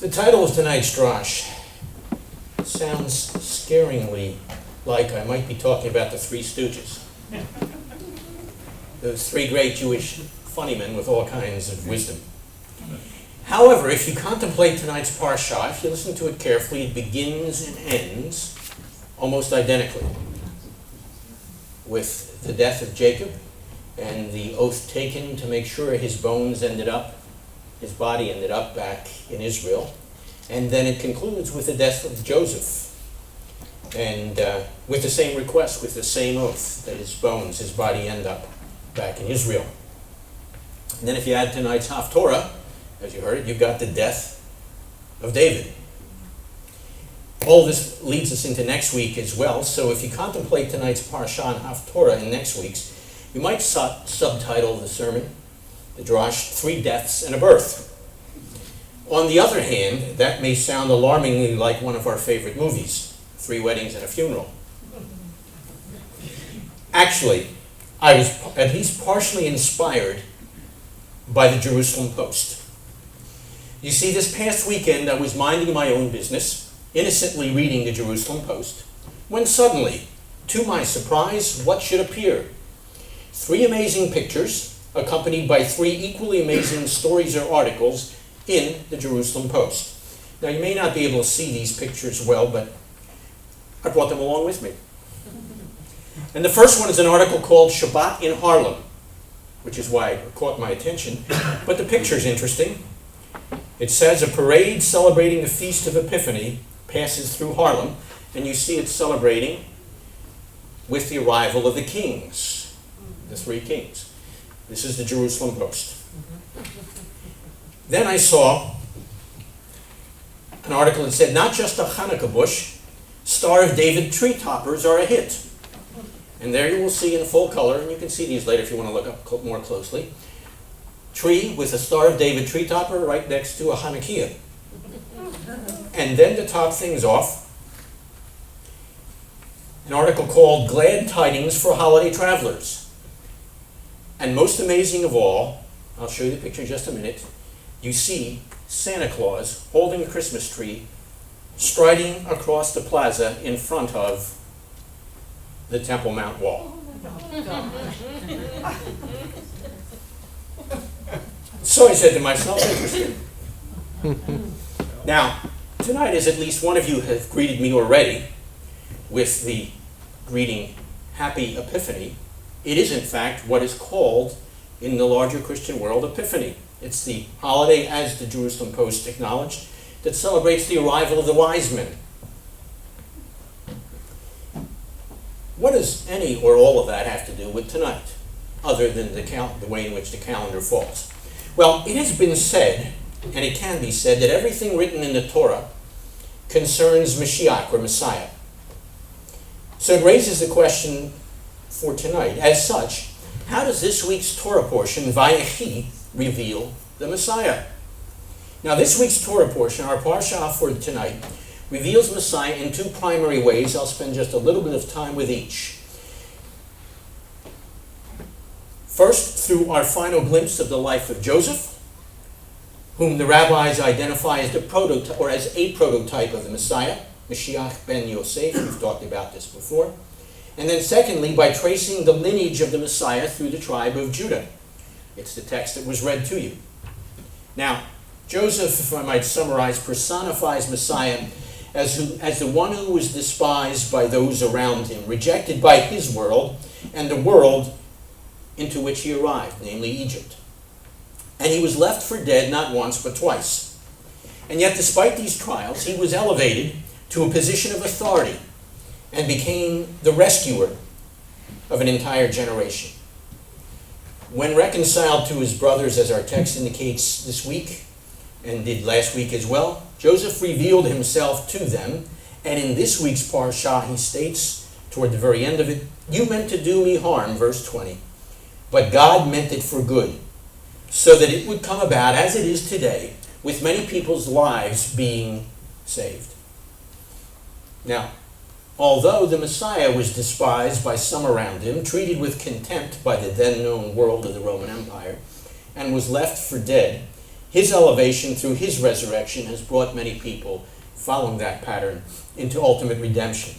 The title of tonight's drash sounds scaringly like I might be talking about the Three Stooges. Those three great Jewish funny men with all kinds of wisdom. However, if you contemplate tonight's parsha, if you listen to it carefully, it begins and ends almost identically with the death of Jacob and the oath taken to make sure his body ended up back in Israel. And then it concludes with the death of Joseph, and with the same request, with the same oath, that his body end up back in Israel. And then if you add tonight's Haftorah, as you heard it, you've got the death of David. All this leads us into next week as well, so if you contemplate tonight's Parsha and Haftorah in next week's, you might subtitle the sermon, the drash, Three Deaths and a Birth. On the other hand, that may sound alarmingly like one of our favorite movies, Three Weddings and a Funeral. Actually, I was at least partially inspired by the Jerusalem Post. You see, this past weekend I was minding my own business, innocently reading the Jerusalem Post, when suddenly, to my surprise, what should appear? Three amazing pictures, accompanied by three equally amazing stories or articles in the Jerusalem Post. Now, you may not be able to see these pictures well, but I brought them along with me. And the first one is an article called Shabbat in Harlem, which is why it caught my attention. But the picture's interesting. It says a parade celebrating the Feast of Epiphany passes through Harlem, and you see it celebrating with the arrival of the kings, the three kings. This is the Jerusalem Post. Then I saw an article that said, not just a Hanukkah bush, Star of David tree toppers are a hit. And there you will see in full color, and you can see these later if you want to look up more closely, tree with a Star of David tree topper right next to a Hanukkah. And then to top things off, an article called Glad Tidings for Holiday Travelers. And most amazing of all, I'll show you the picture in just a minute, you see Santa Claus holding a Christmas tree, striding across the plaza in front of the Temple Mount wall. So I said to myself, interesting. Now, tonight, as at least one of you have greeted me already with the greeting, Happy Epiphany, it is in fact what is called in the larger Christian world Epiphany. It's the holiday, as the Jerusalem Post acknowledged, that celebrates the arrival of the wise men. What does any or all of that have to do with tonight, other than the way in which the calendar falls? Well, it has been said, and it can be said, that everything written in the Torah concerns Mashiach, or Messiah. So it raises the question for tonight, as such, how does this week's Torah portion, Vayechi, reveal the Messiah? Now, this week's Torah portion, our parsha for tonight, reveals Messiah in two primary ways. I'll spend just a little bit of time with each. First, through our final glimpse of the life of Joseph, whom the rabbis identify as the prototype, or as a prototype of the Messiah, Mashiach ben Yosef. We've talked about this before. And then secondly, by tracing the lineage of the Messiah through the tribe of Judah. It's the text that was read to you. Now, Joseph, if I might summarize, personifies Messiah as the one who was despised by those around him, rejected by his world and the world into which he arrived, namely Egypt. And he was left for dead not once but twice. And yet, despite these trials, he was elevated to a position of authority and became the rescuer of an entire generation. When reconciled to his brothers, as our text indicates this week, and did last week as well, Joseph revealed himself to them, and in this week's parsha he states, toward the very end of it, you meant to do me harm, verse 20, but God meant it for good, so that it would come about as it is today, with many people's lives being saved. Now, although the Messiah was despised by some around him, treated with contempt by the then-known world of the Roman Empire, and was left for dead, His elevation through his resurrection has brought many people following that pattern into ultimate redemption.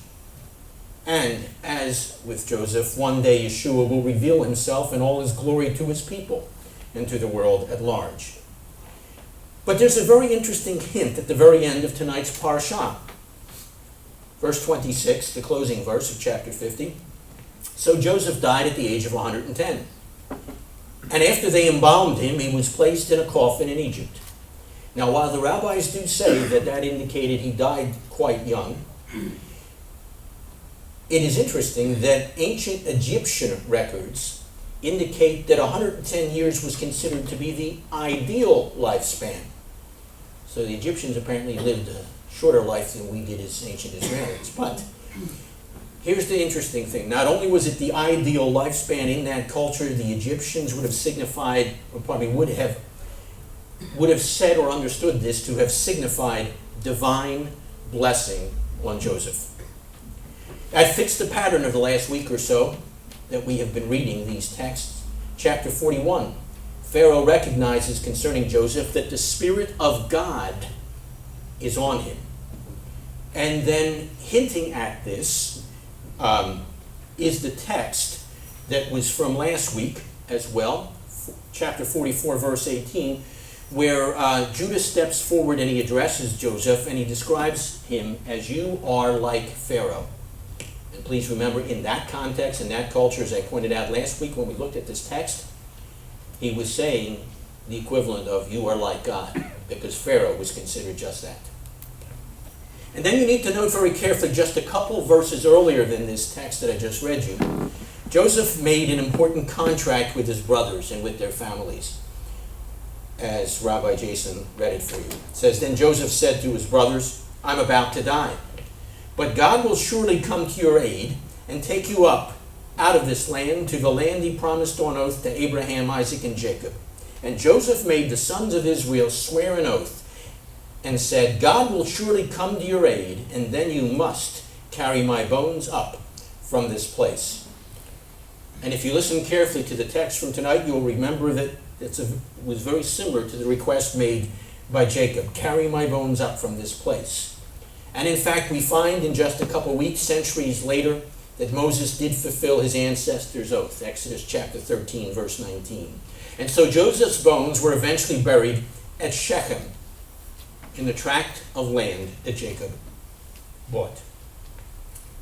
And as with Joseph, one day Yeshua will reveal himself in all his glory to his people and to the world at large. But there's a very interesting hint at the very end of tonight's parsha. Verse 26, the closing verse of chapter 50. So Joseph died at the age of 110. And after they embalmed him, he was placed in a coffin in Egypt. Now, while the rabbis do say that that indicated he died quite young, it is interesting that ancient Egyptian records indicate that 110 years was considered to be the ideal lifespan. So the Egyptians apparently lived a shorter life than we did as ancient Israelis. But here's the interesting thing. Not only was it the ideal lifespan in that culture, the Egyptians would have signified, or probably would have said or understood this to have signified divine blessing on Joseph. That fits the pattern of the last week or so that we have been reading these texts. Chapter 41, Pharaoh recognizes concerning Joseph that the Spirit of God is on him. And then hinting at this is the text that was from last week as well, chapter 44, verse 18, where Judah steps forward and he addresses Joseph and he describes him as, "You are like Pharaoh." And please remember, in that context, in that culture, as I pointed out last week when we looked at this text, he was saying the equivalent of "you are like God," because Pharaoh was considered just that. And then you need to note very carefully, just a couple verses earlier than this text that I just read you, Joseph made an important contract with his brothers and with their families, as Rabbi Jason read it for you. It says, "Then Joseph said to his brothers, 'I'm about to die, but God will surely come to your aid and take you up out of this land to the land he promised on oath to Abraham, Isaac, and Jacob.' And Joseph made the sons of Israel swear an oath and said, 'God will surely come to your aid, and then you must carry my bones up from this place.'" And if you listen carefully to the text from tonight, you'll remember that it was very similar to the request made by Jacob, "Carry my bones up from this place." And in fact, we find in just a couple weeks, centuries later, that Moses did fulfill his ancestors' oath, Exodus chapter 13, verse 19. And so Joseph's bones were eventually buried at Shechem, in the tract of land that Jacob bought.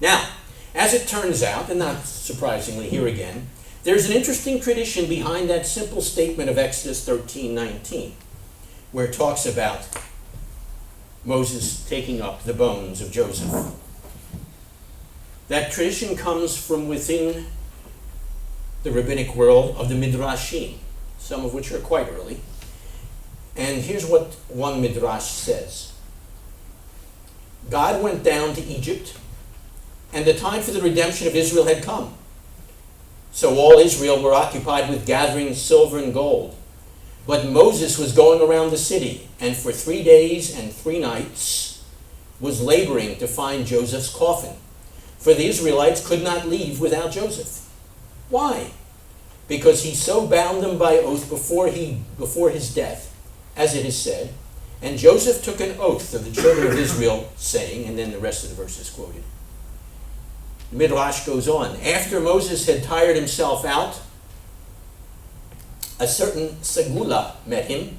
Now, as it turns out, and not surprisingly here again, there's an interesting tradition behind that simple statement of Exodus 13:19, where it talks about Moses taking up the bones of Joseph. That tradition comes from within the rabbinic world of the Midrashim, some of which are quite early. And here's what one Midrash says. God went down to Egypt, and the time for the redemption of Israel had come. So all Israel were occupied with gathering silver and gold. But Moses was going around the city, and for 3 days and 3 nights was laboring to find Joseph's coffin. For the Israelites could not leave without Joseph. Why? Because he so bound them by oath before his death, as it is said, "And Joseph took an oath of the children of Israel, saying," and then the rest of the verse is quoted. The Midrash goes on, "After Moses had tired himself out, a certain Segula met him,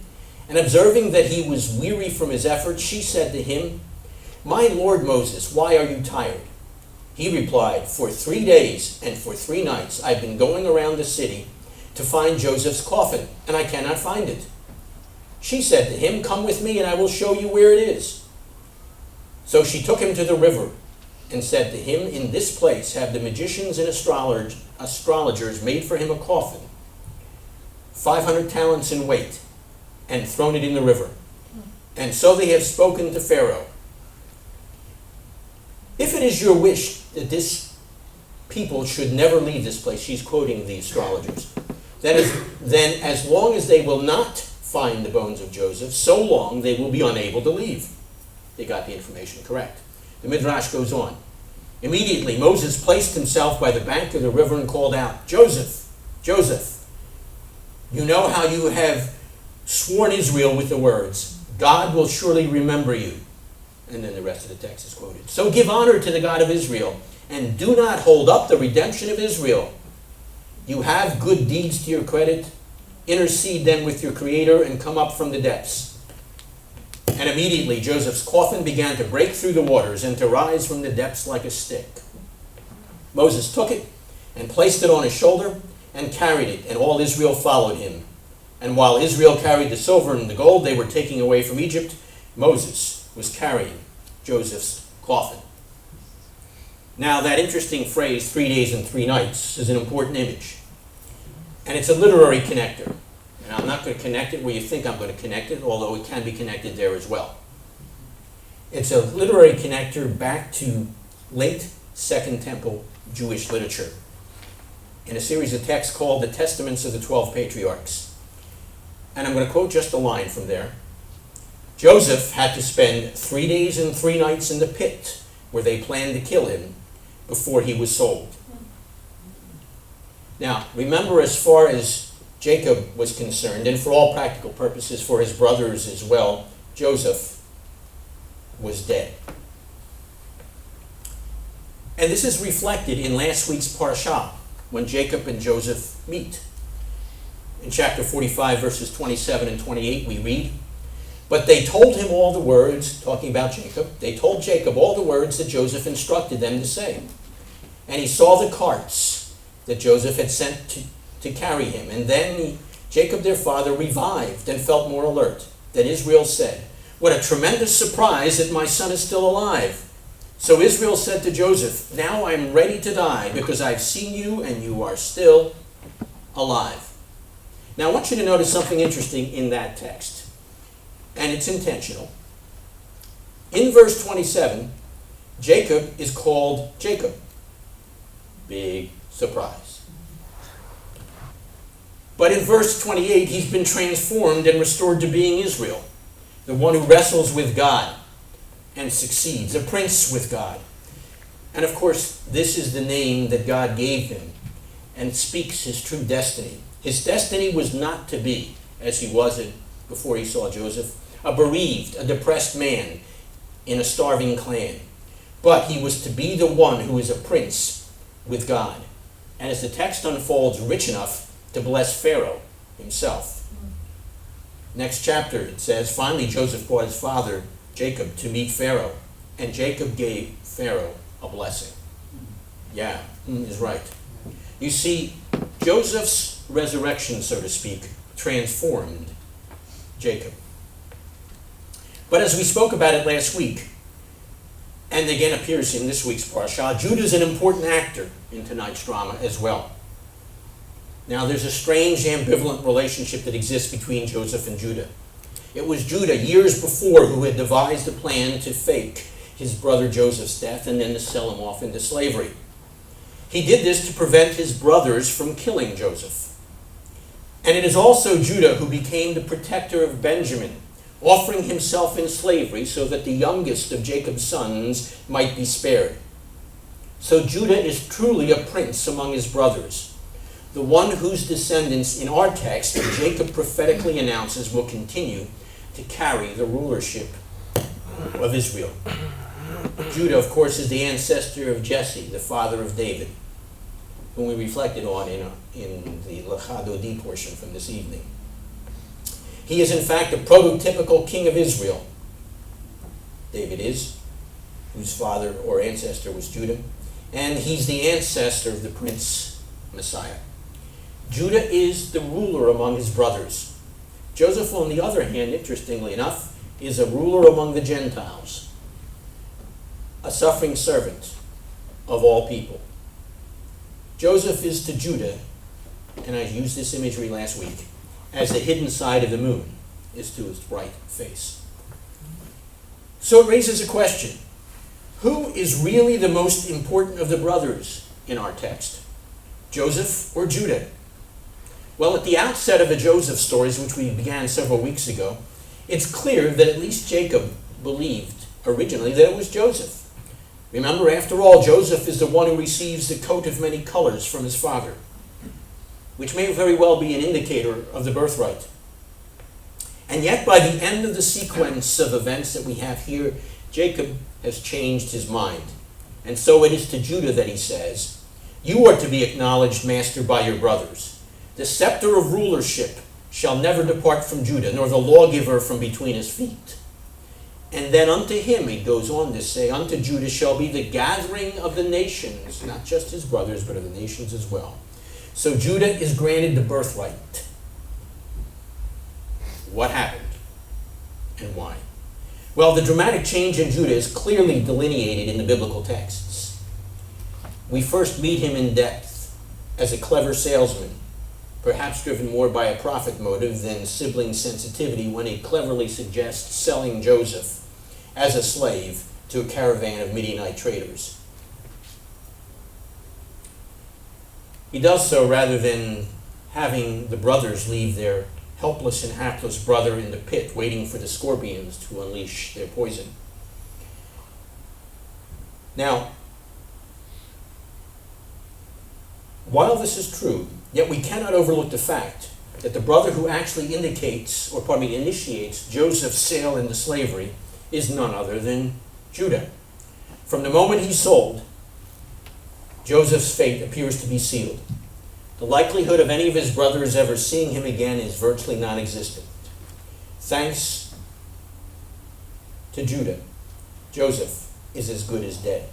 and observing that he was weary from his efforts, she said to him, 'My Lord Moses, why are you tired?' He replied, 'For 3 days and for 3 nights I've been going around the city to find Joseph's coffin, and I cannot find it.' She said to him, 'Come with me and I will show you where it is.' So she took him to the river and said to him, 'In this place have the magicians and astrologers made for him a coffin, 500 talents in weight, and thrown it in the river. And so they have spoken to Pharaoh. If it is your wish that this people should never leave this place,'" she's quoting the astrologers, then as long as they will not find the bones of Joseph, so long they will be unable to leave." They got the information correct. The Midrash goes on. "Immediately Moses placed himself by the bank of the river and called out, 'Joseph, Joseph, you know how you have sworn Israel with the words, God will surely remember you. And then the rest of the text is quoted. So give honor to the God of Israel, and do not hold up the redemption of Israel. You have good deeds to your credit. Intercede then with your Creator and come up from the depths. And immediately Joseph's coffin began to break through the waters and to rise from the depths like a stick. Moses took it and placed it on his shoulder and carried it, and all Israel followed him. And while Israel carried the silver and the gold they were taking away from Egypt, Moses was carrying Joseph's coffin. Now, that interesting phrase, 3 days and 3 nights, is an important image. And it's a literary connector. And I'm not going to connect it where you think I'm going to connect it, although it can be connected there as well. It's a literary connector back to late Second Temple Jewish literature in a series of texts called the Testaments of the 12 Patriarchs. And I'm going to quote just a line from there. Joseph had to spend 3 days and 3 nights in the pit where they planned to kill him before he was sold. Now, remember, as far as Jacob was concerned, and for all practical purposes for his brothers as well, Joseph was dead. And this is reflected in last week's Parashah, when Jacob and Joseph meet. In chapter 45, verses 27 and 28, we read, "But they told him all the words," talking about Jacob, "they told Jacob all the words that Joseph instructed them to say. And he saw the carts that Joseph had sent to carry him. And then Jacob, their father, revived and felt more alert. Then Israel said, 'What a tremendous surprise that my son is still alive.' So Israel said to Joseph, 'Now I am ready to die because I've seen you and you are still alive.'" Now I want you to notice something interesting in that text. And it's intentional. In verse 27, Jacob is called Jacob. Big surprise. But in verse 28, he's been transformed and restored to being Israel, the one who wrestles with God and succeeds, a prince with God. And of course, this is the name that God gave him and speaks his true destiny. His destiny was not to be, as he was before he saw Joseph, a bereaved, a depressed man in a starving clan. But he was to be the one who is a prince with God. And as the text unfolds, rich enough to bless Pharaoh himself. Next chapter, it says, "Finally Joseph brought his father, Jacob, to meet Pharaoh. And Jacob gave Pharaoh a blessing." Yeah, is right. You see, Joseph's resurrection, so to speak, transformed Jacob. But as we spoke about it last week, and again appears in this week's Parashah, Judah is an important actor in tonight's drama as well. Now, there's a strange, ambivalent relationship that exists between Joseph and Judah. It was Judah, years before, who had devised a plan to fake his brother Joseph's death and then to sell him off into slavery. He did this to prevent his brothers from killing Joseph. And it is also Judah who became the protector of Benjamin, offering himself in slavery so that the youngest of Jacob's sons might be spared. So Judah is truly a prince among his brothers, the one whose descendants in our text Jacob prophetically announces will continue to carry the rulership of Israel. Judah, of course, is the ancestor of Jesse, the father of David, whom we reflected on in the Lecha Dodi portion from this evening. He is, in fact, a prototypical king of Israel. David is, whose father or ancestor was Judah, and he's the ancestor of the Prince Messiah. Judah is the ruler among his brothers. Joseph, on the other hand, interestingly enough, is a ruler among the Gentiles, a suffering servant of all people. Joseph is to Judah, and I used this imagery last week, as the hidden side of the moon is to its bright face. So it raises a question. Who is really the most important of the brothers in our text? Joseph or Judah? Well, at the outset of the Joseph stories, which we began several weeks ago, it's clear that at least Jacob believed originally that it was Joseph. Remember, after all, Joseph is the one who receives the coat of many colors from his father, which may very well be an indicator of the birthright. And yet, by the end of the sequence of events that we have here, Jacob has changed his mind. And so it is to Judah that he says, "You are to be acknowledged master by your brothers. The scepter of rulership shall never depart from Judah, nor the lawgiver from between his feet." And then unto him, he goes on to say, unto Judah shall be the gathering of the nations, not just his brothers, but of the nations as well. So Judah is granted the birthright. What happened and why? Well, the dramatic change in Judah is clearly delineated in the biblical texts. We first meet him in depth as a clever salesman, perhaps driven more by a profit motive than sibling sensitivity, when he cleverly suggests selling Joseph as a slave to a caravan of Midianite traders. He does so rather than having the brothers leave their helpless and hapless brother in the pit, waiting for the scorpions to unleash their poison. Now, while this is true, yet we cannot overlook the fact that the brother who actually initiates Joseph's sale into slavery is none other than Judah. From the moment he's sold, Joseph's fate appears to be sealed. The likelihood of any of his brothers ever seeing him again is virtually non-existent. Thanks to Judah, Joseph is as good as dead.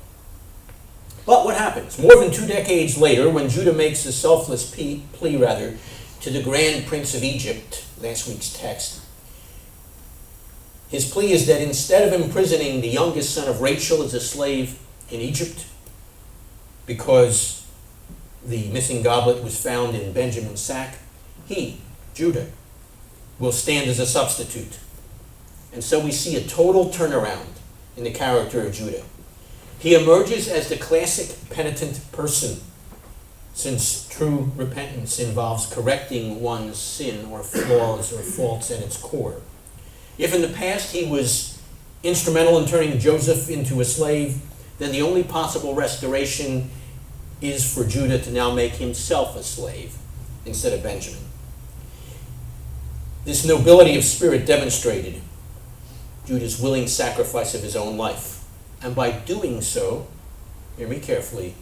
But what happens? More than 2 decades later, when Judah makes a selfless plea to the Grand Prince of Egypt, last week's text, his plea is that instead of imprisoning the youngest son of Rachel as a slave in Egypt, because the missing goblet was found in Benjamin's sack, he, Judah, will stand as a substitute. And so we see a total turnaround in the character of Judah. He emerges as the classic penitent person, since true repentance involves correcting one's sin or flaws or faults at its core. If in the past he was instrumental in turning Joseph into a slave, then the only possible restoration is for Judah to now make himself a slave instead of Benjamin. This nobility of spirit demonstrated Judah's willing sacrifice of his own life. And by doing so, hear me carefully,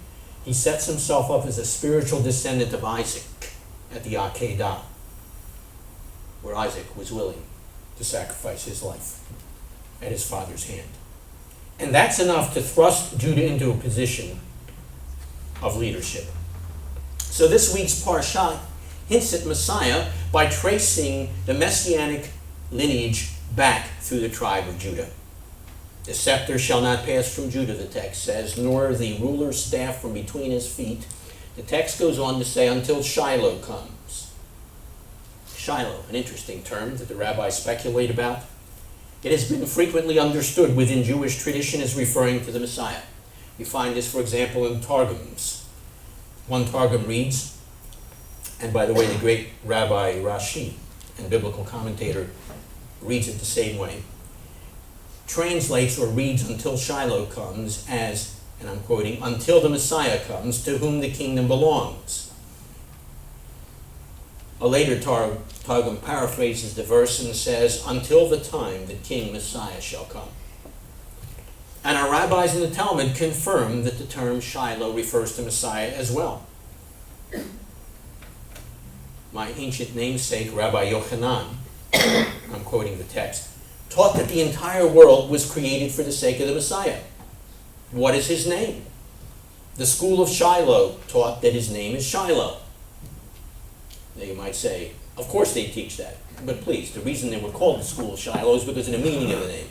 he sets himself up as a spiritual descendant of Isaac at the Akedah, where Isaac was willing to sacrifice his life at his father's hand. And that's enough to thrust Judah into a position of leadership. So this week's Parsha hints at Messiah by tracing the messianic lineage back through the tribe of Judah. The scepter shall not pass from Judah, the text says, nor the ruler's staff from between his feet. The text goes on to say, until Shiloh comes. Shiloh, an interesting term that the rabbis speculate about. It has been frequently understood within Jewish tradition as referring to the Messiah. You find this, for example, in Targums. One Targum reads, and by the way, the great Rabbi Rashi and biblical commentator reads it the same way, translates or reads until Shiloh comes as, and I'm quoting, until the Messiah comes, to whom the kingdom belongs. A later Targum paraphrases the verse and says, until the time that King Messiah shall come. And our rabbis in the Talmud confirm that the term Shiloh refers to Messiah as well. My ancient namesake, Rabbi Yochanan, I'm quoting the text, taught that the entire world was created for the sake of the Messiah. What is his name? The school of Shiloh taught that his name is Shiloh. Now you might say, of course they teach that. But please, the reason they were called the school of Shiloh is because of the meaning of the name.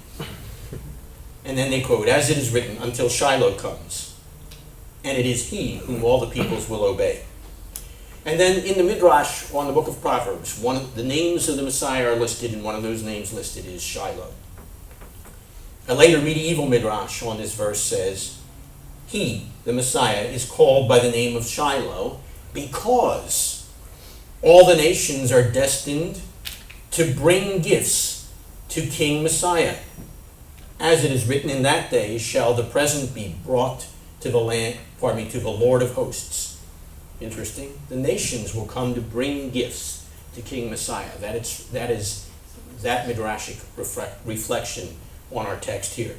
And then they quote, as it is written, until Shiloh comes, and it is he whom all the peoples will obey. And then in the Midrash on the book of Proverbs, the names of the Messiah are listed, and one of those names listed is Shiloh. A later medieval Midrash on this verse says, he, the Messiah, is called by the name of Shiloh because all the nations are destined to bring gifts to King Messiah. As it is written, in that day shall the present be brought to the Lord of hosts. Interesting. The nations will come to bring gifts to King Messiah. That is that midrashic reflection on our text here.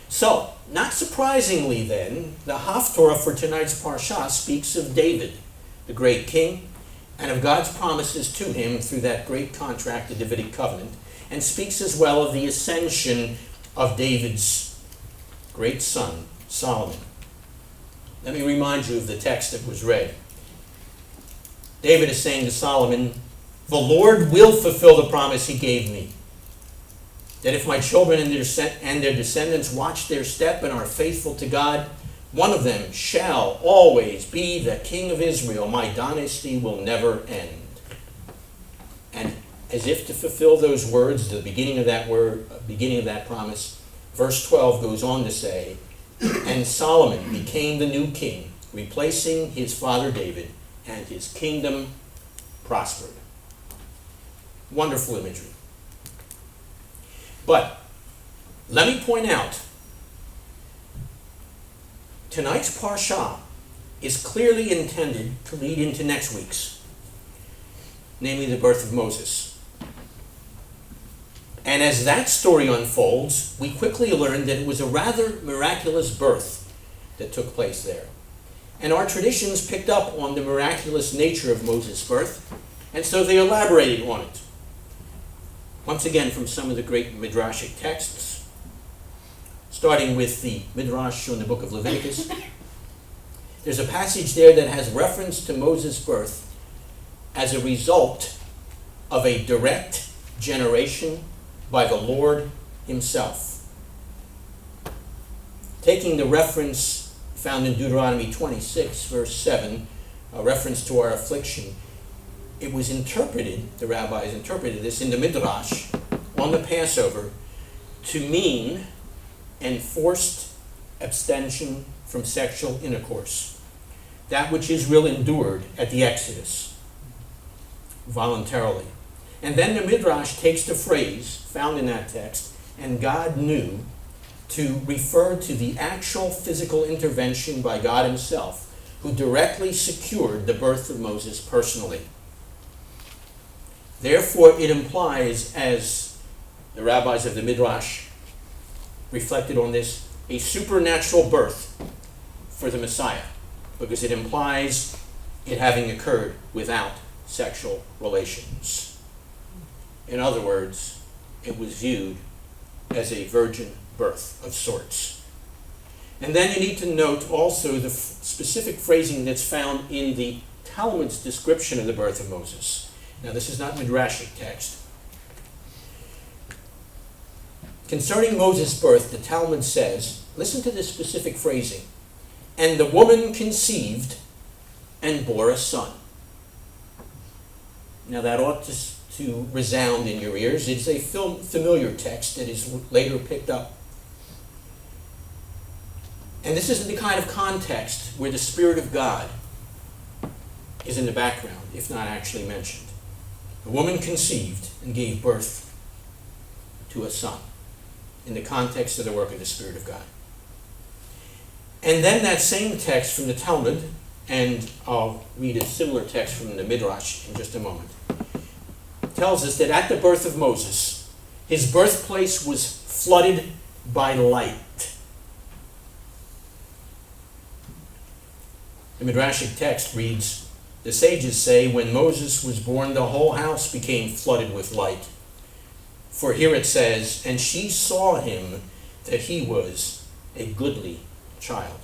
So, not surprisingly then, the Haftorah for tonight's Parsha speaks of David, the great king, and of God's promises to him through that great contract, the Davidic covenant, and speaks as well of the ascension of David's great son, Solomon. Let me remind you of the text that was read. David is saying to Solomon, "The Lord will fulfill the promise he gave me, that if my children and their descendants watch their step and are faithful to God, one of them shall always be the king of Israel. My dynasty will never end." And as if to fulfill those words, the beginning of that promise, verse 12 goes on to say, "And Solomon became the new king, replacing his father David, and his kingdom prospered." Wonderful imagery. But let me point out, tonight's Parsha is clearly intended to lead into next week's, namely the birth of Moses. And as that story unfolds, we quickly learn that it was a rather miraculous birth that took place there. And our traditions picked up on the miraculous nature of Moses' birth, and so they elaborated on it. Once again, from some of the great midrashic texts, starting with the Midrash on the book of Leviticus, there's a passage there that has reference to Moses' birth as a result of a direct generation by the Lord himself. Taking the reference found in Deuteronomy 26, verse 7, a reference to our affliction, it was interpreted, the rabbis interpreted this in the Midrash on the Passover to mean enforced abstention from sexual intercourse, that which Israel endured at the Exodus voluntarily. And then the Midrash takes the phrase found in that text, "and God knew," to refer to the actual physical intervention by God himself, who directly secured the birth of Moses personally. Therefore, it implies, as the rabbis of the Midrash reflected on this, a supernatural birth for the Messiah, because it implies it having occurred without sexual relations. In other words, it was viewed as a virgin birth of sorts. And then you need to note also the specific phrasing that's found in the Talmud's description of the birth of Moses. Now, this is not midrashic text. Concerning Moses' birth, the Talmud says, listen to this specific phrasing, "And the woman conceived and bore a son." Now, that ought to resound in your ears. It's a familiar text that is later picked up. And this is the kind of context where the Spirit of God is in the background, if not actually mentioned. The woman conceived and gave birth to a son in the context of the work of the Spirit of God. And then that same text from the Talmud, and I'll read a similar text from the Midrash in just a moment, tells us that at the birth of Moses, his birthplace was flooded by light. The Midrashic text reads, "The sages say when Moses was born, the whole house became flooded with light. For here it says, and she saw him that he was a goodly child."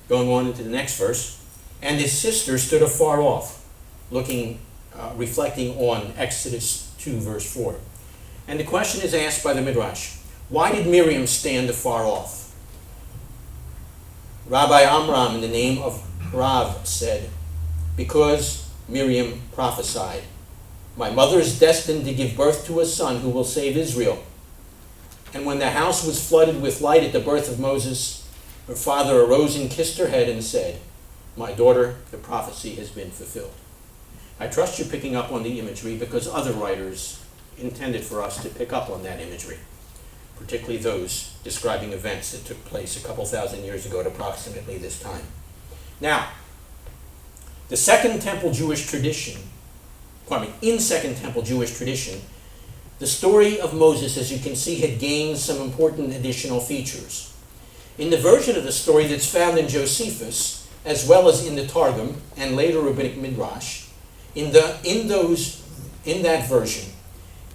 Going on into the next verse, "And his sister stood afar off," reflecting on Exodus 2, verse 4. And the question is asked by the Midrash, why did Miriam stand afar off? Rabbi Amram, in the name of Rav, said, "Because Miriam prophesied, my mother is destined to give birth to a son who will save Israel. And when the house was flooded with light at the birth of Moses, her father arose and kissed her head and said, 'My daughter, the prophecy has been fulfilled.'" I trust you're picking up on the imagery because other writers intended for us to pick up on that imagery, particularly those describing events that took place a couple thousand years ago at approximately this time. Now, the Second Temple Jewish tradition in Second Temple Jewish tradition, the story of Moses, as you can see, had gained some important additional features. In the version of the story that's found in Josephus, as well as in the Targum and later Rabbinic Midrash, in that version,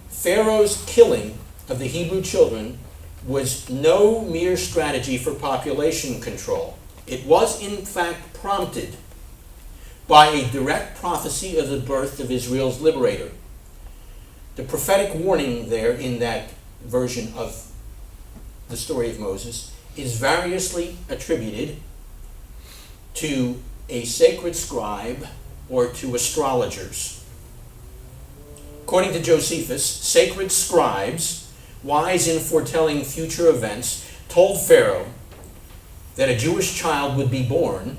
Pharaoh's killing of the Hebrew children was no mere strategy for population control. It was, in fact, prompted by a direct prophecy of the birth of Israel's liberator. The prophetic warning there in that version of the story of Moses is variously attributed to a sacred scribe or to astrologers. According to Josephus, sacred scribes, wise in foretelling future events, told Pharaoh that a Jewish child would be born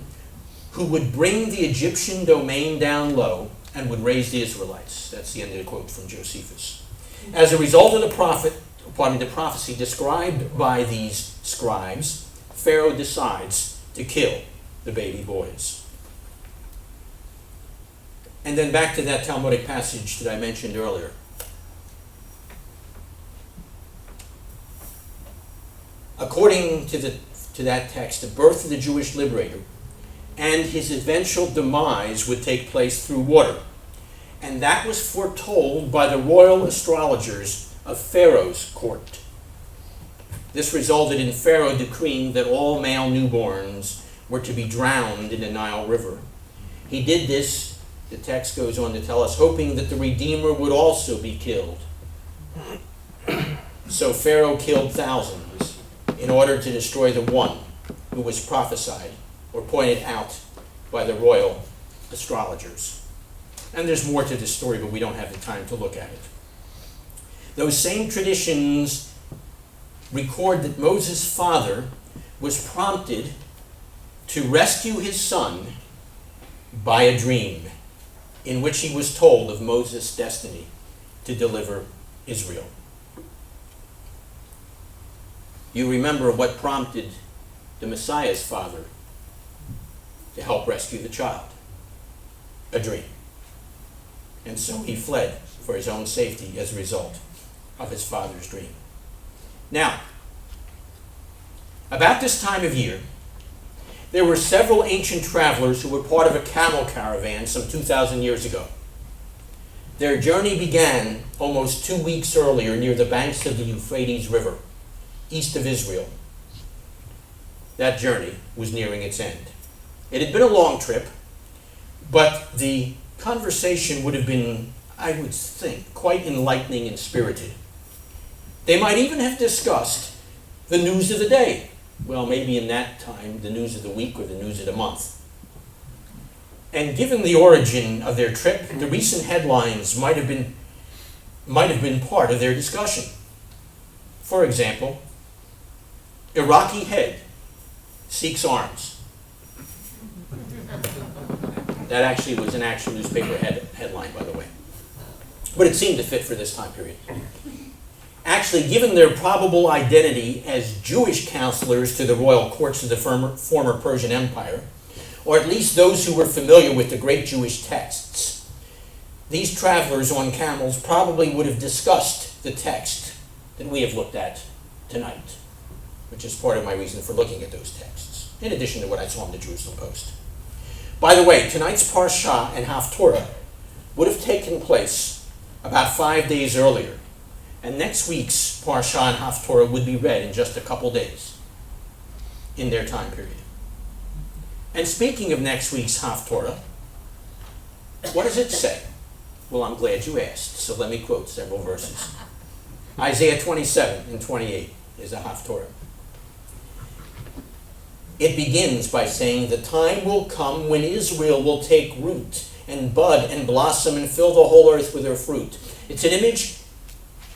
who would bring the Egyptian domain down low and would raise the Israelites. That's the end of the quote from Josephus. As a result of the prophecy described by these scribes, Pharaoh decides to kill the baby boys. And then back to that Talmudic passage that I mentioned earlier. According to that text, the birth of the Jewish liberator and his eventual demise would take place through water. And that was foretold by the royal astrologers of Pharaoh's court. This resulted in Pharaoh decreeing that all male newborns were to be drowned in the Nile River. He did this, the text goes on to tell us, hoping that the Redeemer would also be killed. So Pharaoh killed thousands in order to destroy the one who was prophesied or pointed out by the royal astrologers. And there's more to this story, but we don't have the time to look at it. Those same traditions record that Moses' father was prompted to rescue his son by a dream in which he was told of Moses' destiny to deliver Israel. You remember what prompted the Messiah's father to help rescue the child? A dream. And so he fled for his own safety as a result of his father's dream. Now, about this time of year, there were several ancient travelers who were part of a camel caravan some 2,000 years ago. Their journey began almost 2 weeks earlier near the banks of the Euphrates River, east of Israel. That journey was nearing its end. It had been a long trip, but the conversation would have been, I would think, quite enlightening and spirited. They might even have discussed the news of the day. Well, maybe in that time, the news of the week or the news of the month. And given the origin of their trip, the recent headlines might have been part of their discussion. For example, Iraqi head seeks arms. That actually was an actual newspaper headline, by the way. But it seemed to fit for this time period. Actually, given their probable identity as Jewish counselors to the royal courts of the former Persian Empire, or at least those who were familiar with the great Jewish texts, these travelers on camels probably would have discussed the text that we have looked at tonight, which is part of my reason for looking at those texts, in addition to what I saw in the Jerusalem Post. By the way, tonight's Parsha and Haftorah would have taken place about 5 days earlier, and next week's Parsha and Haftorah would be read in just a couple days in their time period. And speaking of next week's Haftorah, what does it say? Well, I'm glad you asked, so let me quote several verses. Isaiah 27 and 28 is a Haftorah. It begins by saying, "The time will come when Israel will take root and bud and blossom and fill the whole earth with her fruit." It's an image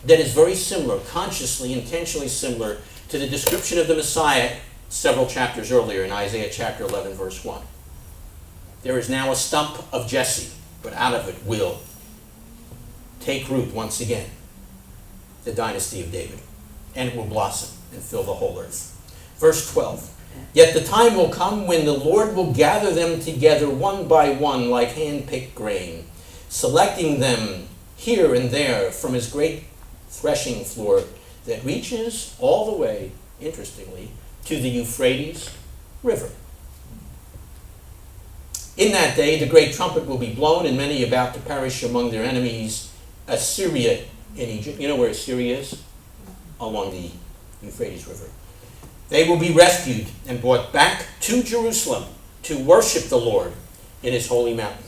that is very similar, consciously, intentionally similar, to the description of the Messiah several chapters earlier in Isaiah chapter 11, verse 1. There is now a stump of Jesse, but out of it will take root once again the dynasty of David, and it will blossom and fill the whole earth. Verse 12. "Yet the time will come when the Lord will gather them together one by one like hand-picked grain, selecting them here and there from his great threshing floor that reaches all the way, interestingly, to the Euphrates River. In that day, the great trumpet will be blown, and many about to perish among their enemies, Assyria in Egypt. You know where Assyria is? Along the Euphrates River. They will be rescued and brought back to Jerusalem to worship the Lord in his holy mountain.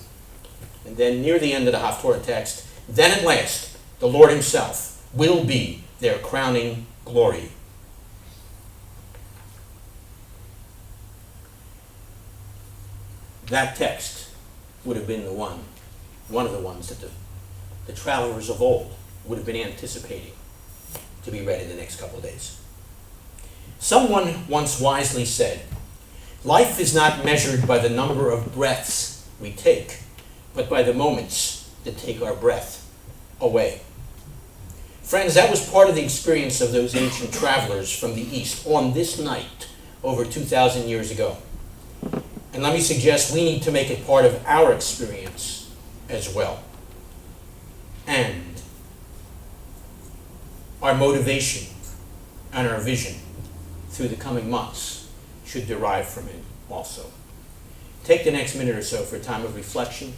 And then near the end of the Haftorah text, then at last, the Lord himself will be their crowning glory. That text would have been one of the ones that the travelers of old would have been anticipating to be read in the next couple of days. Someone once wisely said, life is not measured by the number of breaths we take, but by the moments that take our breath away. Friends, that was part of the experience of those ancient travelers from the East on this night over 2,000 years ago. And let me suggest we need to make it part of our experience as well. And our motivation and our vision through the coming months should derive from it also. Take the next minute or so for a time of reflection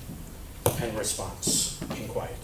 and response in quiet.